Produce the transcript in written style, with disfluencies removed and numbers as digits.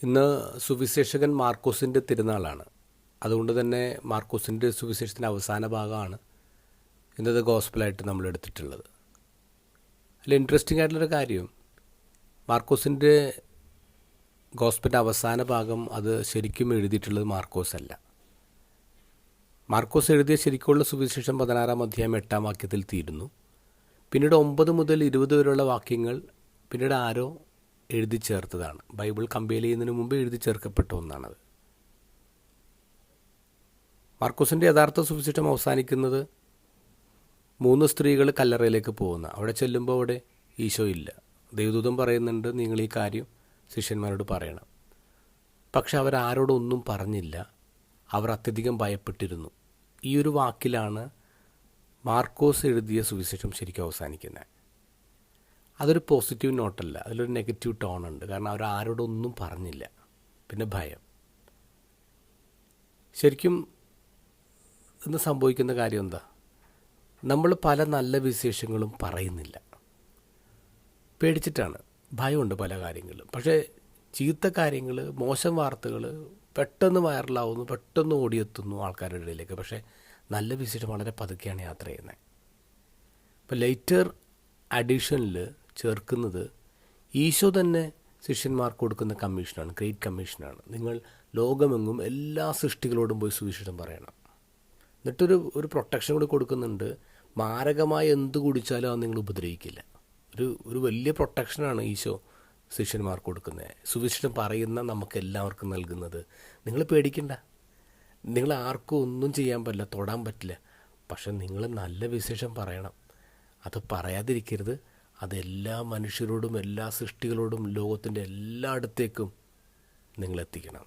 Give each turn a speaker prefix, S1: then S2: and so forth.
S1: ഇന്ന് സുവിശേഷകൻ മാർക്കോസിൻ്റെ തിരുനാളാണ്. അതുകൊണ്ട് തന്നെ മാർക്കോസിൻ്റെ സുവിശേഷത്തിൻ്റെ അവസാന ഭാഗമാണ് ഇന്നത്തെ ഗോസ്പലായിട്ട് നമ്മൾ എടുത്തിട്ടുള്ളത്. അതിൽ ഇൻട്രസ്റ്റിംഗ് ആയിട്ടുള്ളൊരു കാര്യം, മാർക്കോസിൻ്റെ ഗോസ്പലിൻ്റെ അവസാന ഭാഗം അത് ശരിക്കും എഴുതിയിട്ടുള്ളത് മാർക്കോസ് അല്ല. മാർക്കോസ് എഴുതിയ ശരിക്കുള്ള സുവിശേഷം 16-ാം അധ്യായം 8-ാം വാക്യത്തിൽ തീരുന്നു. പിന്നീട് 9 മുതൽ 20 വരെയുള്ള വാക്യങ്ങൾ പിന്നീട് ആരോ എഴുതി ചേർത്തതാണ്. ബൈബിൾ കമ്പയർ ചെയ്യുന്നതിന് മുമ്പ് എഴുതി ചേർക്കപ്പെട്ട ഒന്നാണത്. മാർക്കോസിൻ്റെ യഥാർത്ഥ സുവിശേഷം അവസാനിക്കുന്നത് 3 സ്ത്രീകൾ കല്ലറയിലേക്ക് പോകുന്ന. അവിടെ ചെല്ലുമ്പോൾ അവിടെ ഈശോ ഇല്ല. ദൈവദൂതൻ പറയുന്നുണ്ട്, നിങ്ങൾ ഈ കാര്യം ശിഷ്യന്മാരോട് പറയണം. പക്ഷെ അവരാരോടൊന്നും പറഞ്ഞില്ല. അവർ അത്യധികം ഭയപ്പെട്ടിരുന്നു. ഈ ഒരു വാക്കിലാണ് മാർക്കോസ് എഴുതിയ സുവിശേഷം ശരിക്കും അവസാനിക്കുന്നത്. അതൊരു പോസിറ്റീവ് നോട്ടല്ല, അതിലൊരു നെഗറ്റീവ് ടോണുണ്ട്. കാരണം അവരാരോടൊന്നും പറഞ്ഞില്ല. പിന്നെ ഭയം. ശരിക്കും ഇന്ന് സംഭവിക്കുന്ന കാര്യം എന്താ? നമ്മൾ പല നല്ല വിശേഷങ്ങളും പറയുന്നില്ല, പേടിച്ചിട്ടാണ്. ഭയമുണ്ട് പല കാര്യങ്ങളും. പക്ഷേ ചീത്ത കാര്യങ്ങൾ, മോശം വാർത്തകൾ പെട്ടെന്ന് വൈറലാവുന്നു, പെട്ടെന്ന് ഓടിയെത്തുന്നു ആൾക്കാരുടെ ഇടയിലേക്ക്. പക്ഷേ നല്ല വിശേഷം വളരെ പതുക്കെയാണ് യാത്ര ചെയ്യുന്നത്. ഇപ്പോൾ ലേറ്റർ അഡീഷനിൽ ചേർക്കുന്നത് ഈശോ തന്നെ ശിഷ്യന്മാർക്ക് കൊടുക്കുന്ന കമ്മീഷനാണ്, ഗ്രേറ്റ് കമ്മീഷനാണ്. നിങ്ങൾ ലോകമെങ്ങും എല്ലാ സൃഷ്ടികളോടും പോയി സുവിശേഷം പറയണം. എന്നിട്ടൊരു പ്രൊട്ടക്ഷൻ കൂടി കൊടുക്കുന്നുണ്ട്. മാരകമായ എന്ത് കുടിച്ചാലും അത് നിങ്ങൾ ഉപദ്രവിക്കില്ല. ഒരു വലിയ പ്രൊട്ടക്ഷനാണ് ഈശോ ശിഷ്യന്മാർക്ക് കൊടുക്കുന്നത്. സുവിശേഷം പറയുന്ന നമുക്ക് എല്ലാവർക്കും നൽകുന്നത്. നിങ്ങൾ പേടിക്കണ്ട, നിങ്ങൾ ആർക്കും ഒന്നും ചെയ്യാൻ പറ്റില്ല, തൊടാൻ പറ്റില്ല. പക്ഷെ നിങ്ങൾ നല്ല വിശേഷം പറയണം. അത് പറയാതിരിക്കരുത്. അതെല്ലാ മനുഷ്യരോടും എല്ലാ സൃഷ്ടികളോടും ലോകത്തിൻ്റെ എല്ലായിടത്തേക്കും നിങ്ങളെത്തിക്കണം.